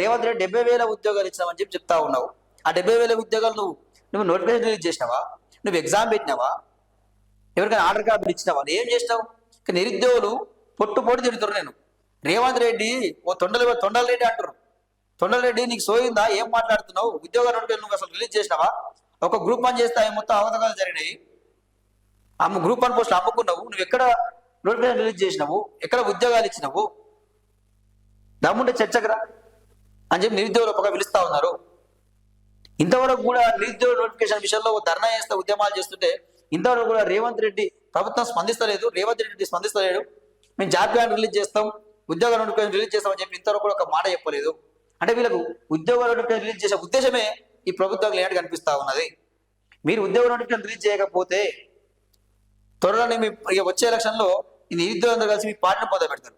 రేవంత్ రెడ్డి 70,000 ఉద్యోగాలు ఇచ్చినామని చెప్తా ఉన్నావు. ఆ 70,000 ఉద్యోగాలు నువ్వు నోటిఫికేషన్ రిలీజ్ చేసినావా? నువ్వు ఎగ్జామ్ పెట్టినావా? ఎవరికైనా ఆర్డర్ కాపీలు ఇచ్చినావా? ఏం చేసినావు? నిరుద్యోగులు పొట్టు తిడుతున్నారు. నేను రేవంత్ రెడ్డి ఓ తొండల రెడ్డి అంటారు. తొండల రెడ్డి నీకు సోయిందా? ఏం మాట్లాడుతున్నావు? ఉద్యోగ నోటిఫికేషన్ నువ్వు అసలు రిలీజ్ చేసినావా? ఒక గ్రూప్ వన్ చేస్తే మొత్తం అవతకాలు జరిగినాయి. గ్రూప్ వన్ పోస్టులు అమ్ముకున్నావు. నువ్వు ఎక్కడ నోటిఫికేషన్ రిలీజ్ చేసినావు? ఎక్కడ ఉద్యోగాలు ఇచ్చినావు? దమ్ముంటే చర్చకురా అని చెప్పి నిరుద్యోగులు ఒక పిలుస్తా ఉన్నారు. ఇంతవరకు కూడా నిరుద్యోగ నోటిఫికేషన్ విషయంలో ధర్నా చేస్తే ఉద్యమాలు చేస్తుంటే ఇంతవరకు కూడా రేవంత్ రెడ్డి ప్రభుత్వం స్పందిస్తలేదు. రేవంత్ రెడ్డి స్పందిస్తలేడు. మేము జాబ్ ప్లాన్ రిలీజ్ చేస్తాం, ఉద్యోగ నోటిఫికేషన్ రిలీజ్ చేస్తామని చెప్పి ఇంతవరకు కూడా ఒక మాట చెప్పలేదు. అంటే వీళ్ళకు ఉద్యోగ నోటిఫికేషన్ రిలీజ్ చేసే ఉద్దేశమే ఈ ప్రభుత్వం లేనట్టు కనిపిస్తా ఉన్నది. మీరు ఉద్యోగ నోటిఫికేషన్ రిలీజ్ చేయకపోతే త్వరలోనే మీ వచ్చే ఎలక్షన్లో ఈ నిరుద్యోగులందరూ కలిసి మీ పార్టీని మొదలు పెడతారు.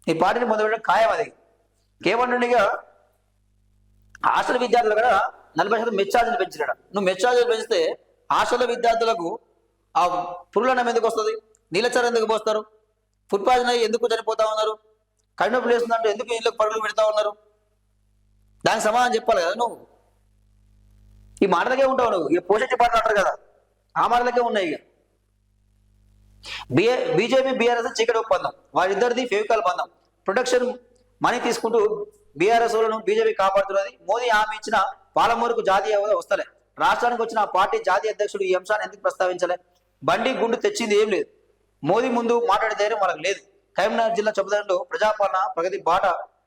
ఈ పార్టీని మొదలు పెట్టడం ఖాయం. అది కేవలంగా హాస్టల్ విద్యార్థులు కూడా 40% మెచ్చార్జీలు పెంచినాడు. నువ్వు మెచ్చార్జీలు పెంచితే హాస్టల్ విద్యార్థులకు ఆ పురుగులన్నం ఎందుకు వస్తుంది? నీళ్ళచారు ఎందుకు పోస్తారు? ఫుడ్ పాయిజన్ అయ్యి ఎందుకు చనిపోతా ఉన్నారు? కడుపు లేస్తుందంటే ఎందుకు ఇళ్ళకి పరుగులు పెడతా ఉన్నారు? దానికి సమాధానం చెప్పాలి కదా నువ్వు. ఈ మాటలకే ఉంటావు నువ్వు. ఇక పోషించే పాటలు అంటారు కదా, ఆ మాటలకే ఉన్నాయి. ఇక బీజేపీ బీఆర్ఎస్ చీకటి ఒప్పందం, వారిద్దరిది ఫెవికాల్ బంధం. ప్రొటెక్షన్ మనీ తీసుకుంటూ బీఆర్ఎస్ లను బీజేపీ కాపాడుతున్నది. మోదీ హామీ ఇచ్చిన పాలమూరుకు జాతీయ హోదా వస్తలే. రాష్ట్రానికి వచ్చిన ఆ పార్టీ జాతీయ అధ్యక్షుడు ఈ అంశాన్ని ఎందుకు ప్రస్తావించలే? బండి గుండు తెచ్చింది ఏం లేదు. మోదీ ముందు మాట్లాడే ధైర్యం వాళ్ళకి లేదు. కరీంనగర్ జిల్లా చొప్పదంలో ప్రజాపాలన ప్రగతి బాట